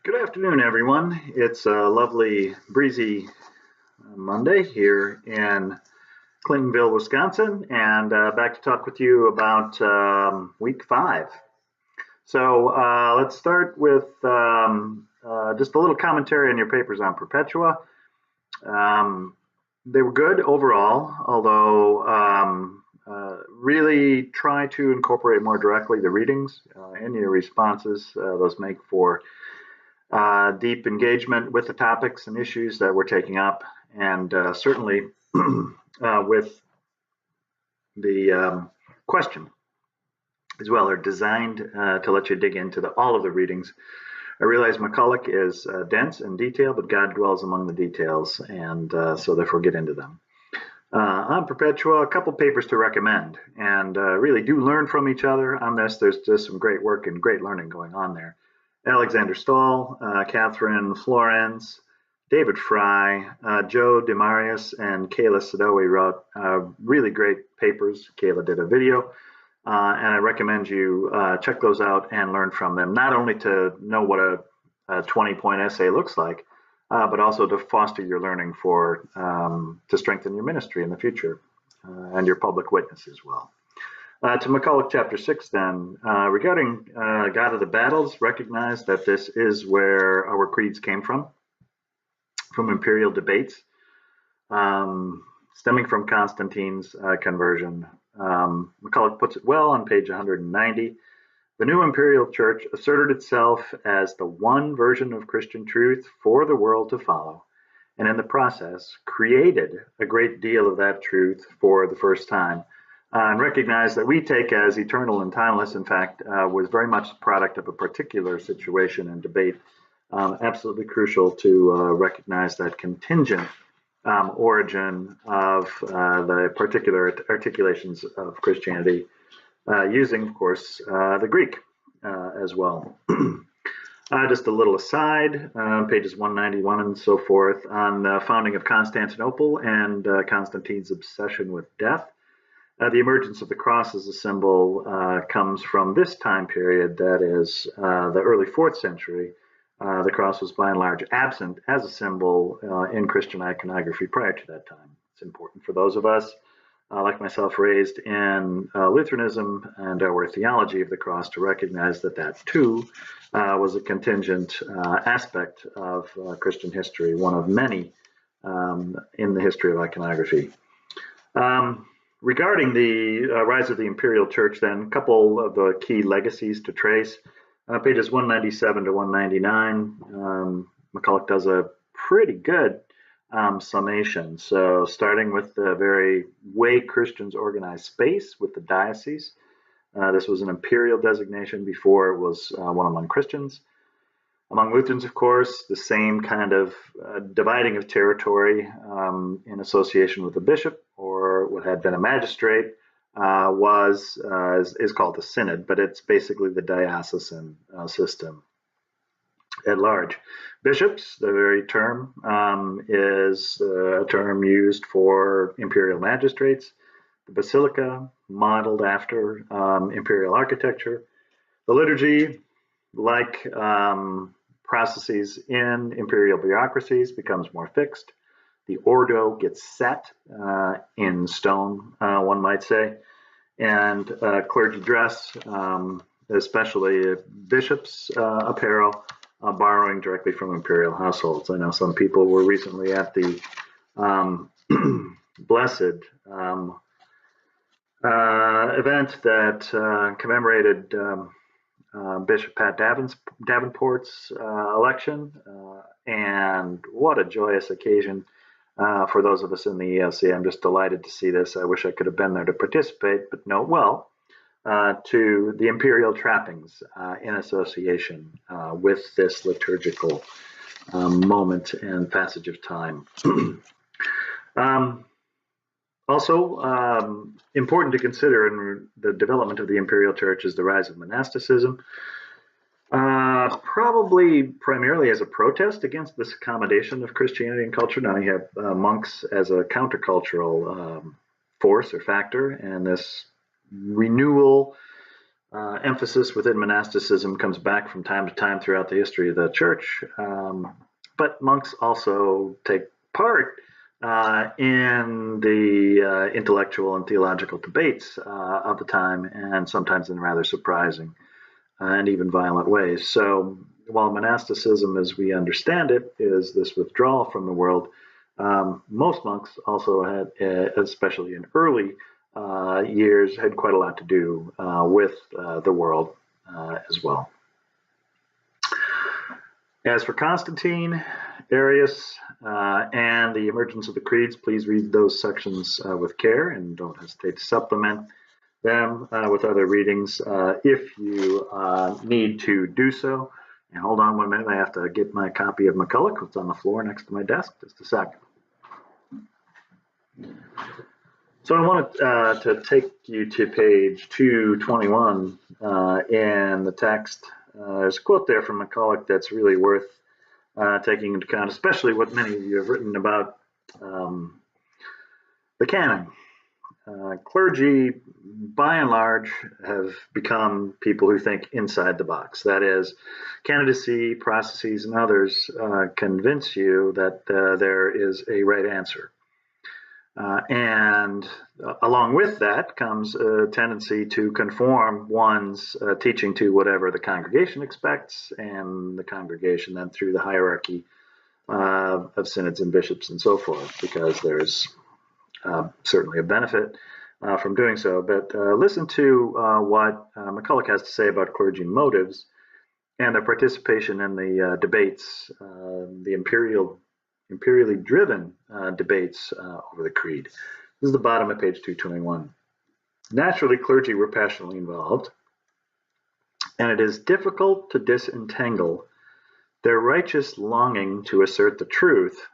Good afternoon, everyone. It's a lovely, breezy Monday here in Clintonville, Wisconsin, and back to talk with you about week 5. So let's start with just a little commentary on your papers on Perpetua. They were good overall, although really try to incorporate more directly the readings in your responses. Those make for deep engagement with the topics and issues that we're taking up, and certainly with the question as well are designed to let you dig into all of the readings. I realize McCulloch is dense and detailed, but God dwells among the details, and so therefore get into them. On Perpetua, a couple papers to recommend, and really do learn from each other on this. There's just some great work and great learning going on there. Alexander Stahl, Catherine Florence, David Fry, Joe DeMarius, and Kayla Sadowi wrote really great papers. Kayla did a video, and I recommend you check those out and learn from them, not only to know what a 20-point essay looks like, but also to foster your learning to strengthen your ministry in the future and your public witness as well. To McCulloch chapter 6 then, regarding God of the Battles, recognize that this is where our creeds came from imperial debates, stemming from Constantine's conversion. McCulloch puts it well on page 190. The new imperial church asserted itself as the one version of Christian truth for the world to follow, and in the process created a great deal of that truth for the first time. And recognize that we take as eternal and timeless, in fact, was very much the product of a particular situation and debate. Absolutely crucial to recognize that contingent origin of the particular articulations of Christianity, using, of course, the Greek as well. Just a little aside, pages 191 and so forth, on the founding of Constantinople and Constantine's obsession with death. The emergence of the cross as a symbol comes from this time period, that is the early 4th century. The cross was by and large absent as a symbol in Christian iconography prior to that time. It's important for those of us, like myself, raised in Lutheranism and our theology of the cross, to recognize that that too was a contingent aspect of Christian history, one of many in the history of iconography. Regarding the rise of the imperial church, then, a couple of the key legacies to trace. Pages 197 to 199, McCulloch does a pretty good summation. So starting with the very way Christians organized space with the diocese. This was an imperial designation before it was one among Christians. Among Lutherans, of course, the same kind of dividing of territory in association with a bishop or what had been a magistrate is called the synod, but it's basically the diocesan system at large. Bishops, the very term, is a term used for imperial magistrates. The basilica, modeled after imperial architecture. The liturgy, like processes in imperial bureaucracies, becomes more fixed. The ordo gets set in stone, one might say, and clergy dress, especially bishops' apparel, borrowing directly from imperial households. I know some people were recently at the blessed event that commemorated Bishop Pat Davenport's election, and what a joyous occasion for those of us in the ELC. I'm just delighted to see this. I wish I could have been there to participate, but note well to the imperial trappings in association with this liturgical moment and passage of time. Also, important to consider in the development of the imperial church is the rise of monasticism, probably primarily as a protest against this accommodation of Christianity and culture. Now you have monks as a countercultural force or factor, and this renewal emphasis within monasticism comes back from time to time throughout the history of the church, but monks also take part in the intellectual and theological debates of the time, and sometimes in rather surprising and even violent ways. So while monasticism, as we understand it, is this withdrawal from the world, most monks also had, especially in early years, had quite a lot to do with the world as well. As for Constantine, Arius, and the emergence of the creeds, please read those sections with care and don't hesitate to supplement them with other readings if you need to do so. And hold on 1 minute, I have to get my copy of McCulloch, it's on the floor next to my desk, just a second. So I wanted to take you to page 221 in the text. There's a quote there from McCulloch that's really worth taking into account, especially what many of you have written about the canon. Clergy, by and large, have become people who think inside the box. That is, candidacy, processes, and others convince you that there is a right answer. And along with that comes a tendency to conform one's teaching to whatever the congregation expects, and the congregation then through the hierarchy of synods and bishops and so forth, because there's certainly a benefit from doing so. But listen to what McCulloch has to say about clergy motives and their participation in the debates, the imperially driven debates over the creed. This is the bottom of page 221. Naturally, clergy were passionately involved, and it is difficult to disentangle their righteous longing to assert the truth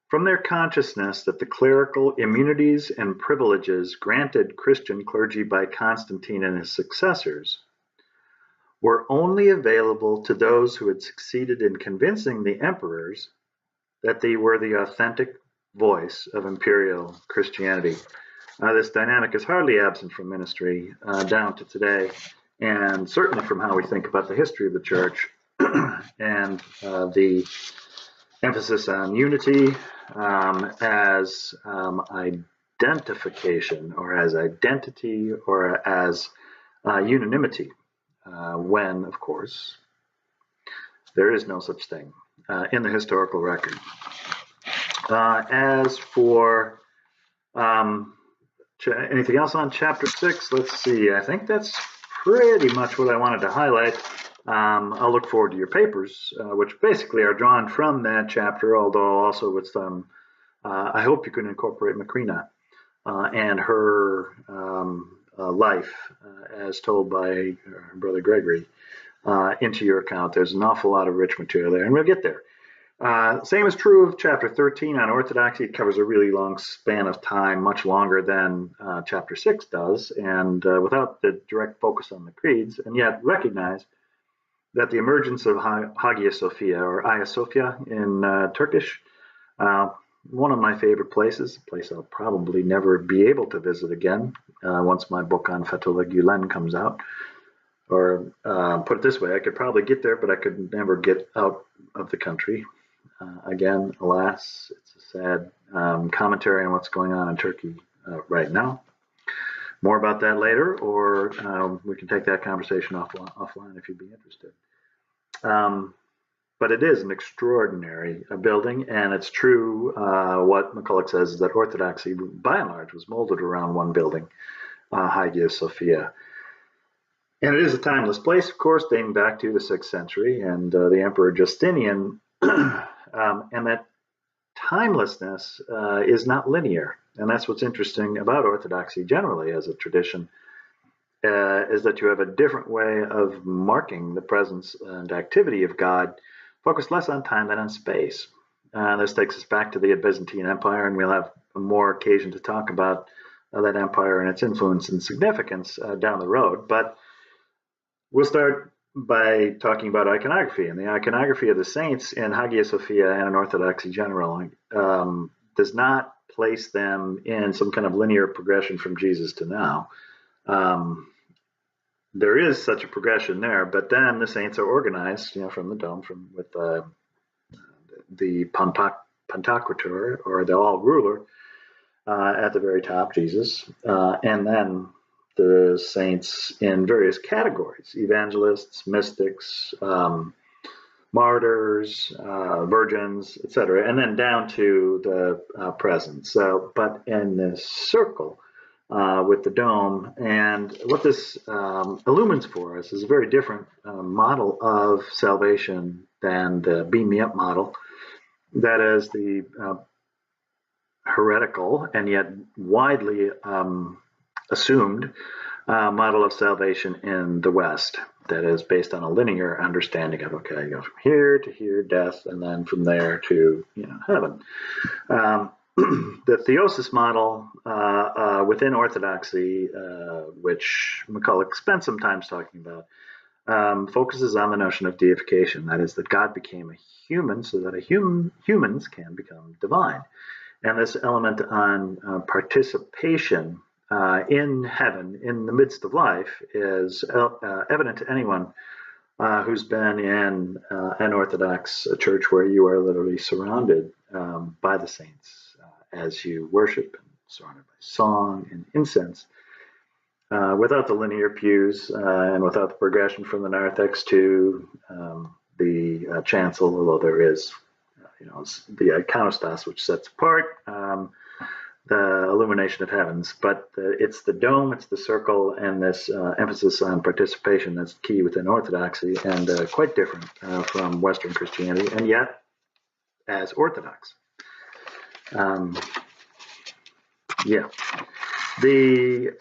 from their consciousness that the clerical immunities and privileges granted Christian clergy by Constantine and his successors were only available to those who had succeeded in convincing the emperors that they were the authentic voice of imperial Christianity. This dynamic is hardly absent from ministry down to today, and certainly from how we think about the history of the church and the emphasis on unity as identification or as identity or as unanimity, when, of course, there is no such thing in the historical record. As for anything else on chapter 6, let's see. I think that's pretty much what I wanted to highlight. I'll look forward to your papers, which basically are drawn from that chapter, although also with some, I hope you can incorporate Macrina and her life as told by her brother Gregory into your account. There's an awful lot of rich material there, and we'll get there. Same is true of chapter 13 on Orthodoxy. It covers a really long span of time, much longer than chapter 6 does, and without the direct focus on the creeds, and yet recognize that the emergence of Hagia Sophia, or Hagia Sophia in Turkish, one of my favorite places, a place I'll probably never be able to visit again once my book on Fethullah Gulen comes out. Or put it this way, I could probably get there, but I could never get out of the country. Again, alas, it's a sad commentary on what's going on in Turkey right now. More about that later, or we can take that conversation offline if you'd be interested. But it is an extraordinary building, and it's true what McCulloch says is that Orthodoxy, by and large, was molded around one building, Hagia Sophia. And it is a timeless place, of course, dating back to the 6th century and the Emperor Justinian. And that timelessness is not linear. And that's what's interesting about Orthodoxy generally as a tradition, is that you have a different way of marking the presence and activity of God, focused less on time than on space. This takes us back to the Byzantine Empire, and we'll have more occasion to talk about that empire and its influence and significance down the road. But we'll start by talking about iconography, and the iconography of the saints in Hagia Sophia and in Orthodoxy generally does not place them in some kind of linear progression from Jesus to now. there is such a progression there, but then the saints are organized, from the dome, with the Pantocrator, or the all ruler, at the very top, Jesus, and then the saints in various categories: evangelists, mystics, martyrs, virgins, etc., and then down to the present. So, but in this circle with the dome, and what this illumines for us is a very different model of salvation than the beam me up model. That is the heretical and yet widely assumed model of salvation in the West, that is based on a linear understanding of, okay, you go from here to here, death, and then from there to heaven. The theosis model within Orthodoxy, which McCulloch spent some time talking about, focuses on the notion of deification. That is, that God became a human so that humans can become divine. And this element on participation in heaven, in the midst of life, is evident to anyone who's been in an Orthodox church where you are literally surrounded by the saints as you worship, and surrounded by song and incense, without the linear pews and without the progression from the narthex to the chancel, although there is the iconostas, which sets apart the illumination of heavens. But it's the dome, it's the circle, and this emphasis on participation that's key within Orthodoxy, and quite different from Western Christianity, and yet as Orthodox. The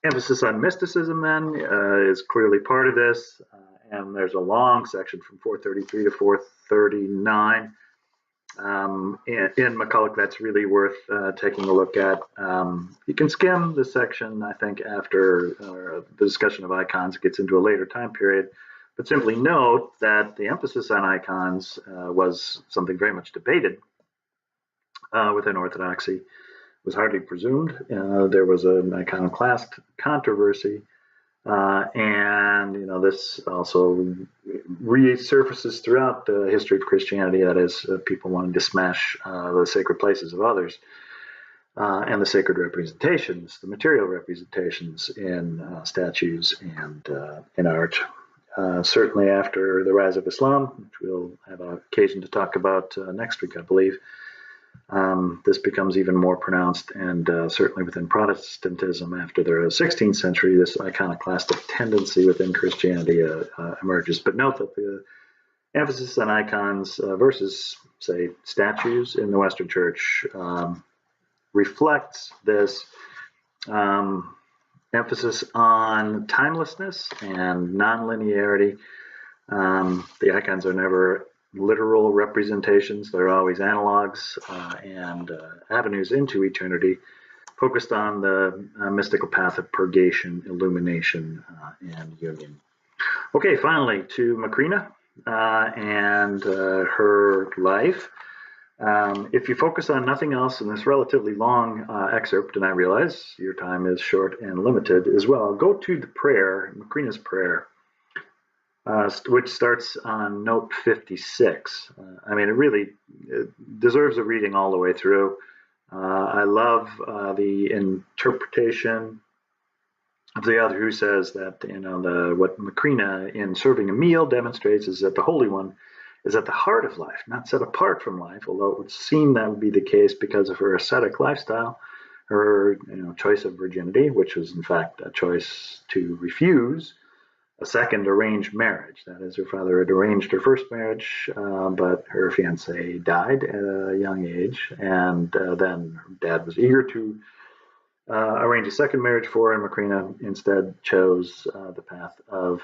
emphasis on mysticism then is clearly part of this, and there's a long section from 433 to 439 in McCulloch that's really worth taking a look at. You can skim the section, I think, after the discussion of icons. It gets into a later time period, but simply note that the emphasis on icons was something very much debated within Orthodoxy. It was hardly presumed. There was an iconoclast controversy. And this also resurfaces throughout the history of Christianity. That is, people wanting to smash the sacred places of others and the sacred representations, the material representations in statues and in art. Certainly after the rise of Islam, which we'll have an occasion to talk about next week, I believe, this becomes even more pronounced, and certainly within Protestantism after the 16th century, this iconoclastic tendency within Christianity emerges. But note that the emphasis on icons versus, say, statues in the Western Church reflects this emphasis on timelessness and non-linearity. The icons are never literal representations. They're always analogs and avenues into eternity, focused on the mystical path of purgation, illumination, and union. Okay, finally to Macrina and her life. If you focus on nothing else in this relatively long excerpt, and I realize your time is short and limited as well, go to the prayer, Macrina's prayer, which starts on note 56. It really deserves a reading all the way through. I love the interpretation of the author who says that what Macrina in serving a meal demonstrates is that the Holy One is at the heart of life, not set apart from life, although it would seem that would be the case because of her ascetic lifestyle, her choice of virginity, which was in fact a choice to refuse a second arranged marriage. That is, her father had arranged her first marriage, but her fiancé died at a young age, and then her dad was eager to arrange a second marriage for her, and Macrina instead chose the path of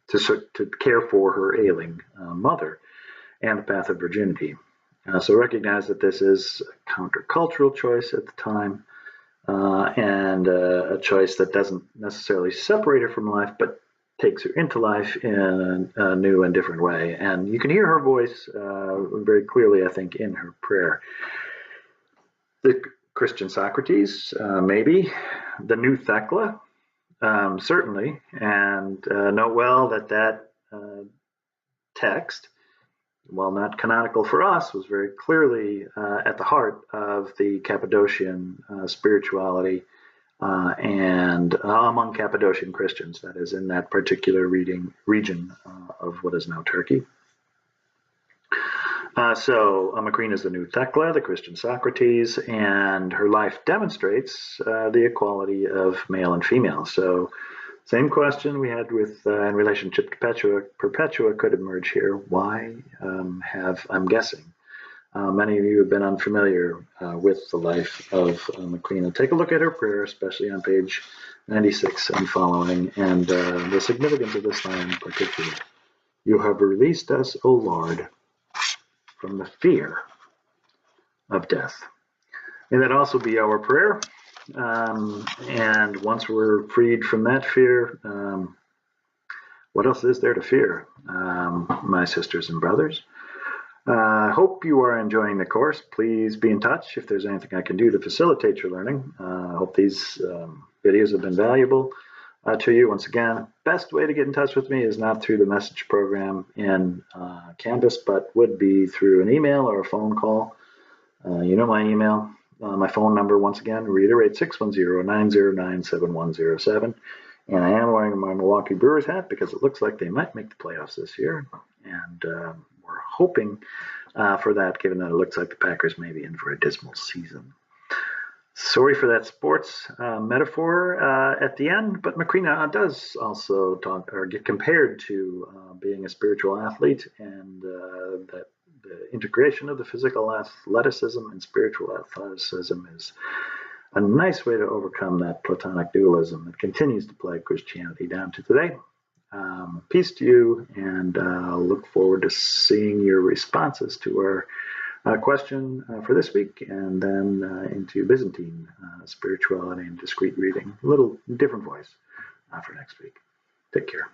to care for her ailing mother, and the path of virginity. So recognize that this is a countercultural choice at the time, and a choice that doesn't necessarily separate her from life, but takes her into life in a new and different way. And you can hear her voice very clearly, I think, in her prayer. The Christian Socrates, maybe, the new Thecla, Certainly, and note well that text, while not canonical for us, was very clearly at the heart of the Cappadocian spirituality and among Cappadocian Christians, that is, in that particular region of what is now Turkey. So Macrina is the new Thecla, the Christian Socrates, and her life demonstrates the equality of male and female. So same question we had with in relationship to Perpetua could emerge here. Why have, I'm guessing, many of you have been unfamiliar with the life of Macrina. Take a look at her prayer, especially on page 96 and following, and the significance of this line in particular. You have released us, O Lord, from the fear of death. May that also be our prayer. And once we're freed from that fear, what else is there to fear, my sisters and brothers? I hope you are enjoying the course. Please be in touch if there's anything I can do to facilitate your learning. I hope these videos have been valuable to you. Once again, best way to get in touch with me is not through the message program in Canvas, but would be through an email or a phone call. You know my email. My phone number, once again, reiterate 610-909-7107. And I am wearing my Milwaukee Brewers hat because it looks like they might make the playoffs this year. And we're hoping for that, given that it looks like the Packers may be in for a dismal season. Sorry for that sports metaphor at the end, but Macrina does also talk or get compared to being a spiritual athlete, and that the integration of the physical athleticism and spiritual athleticism is a nice way to overcome that Platonic dualism that continues to plague Christianity down to today. Peace to you, and I'll look forward to seeing your responses to our question for this week, and then into Byzantine spirituality and discrete reading. A little different voice for next week. Take care.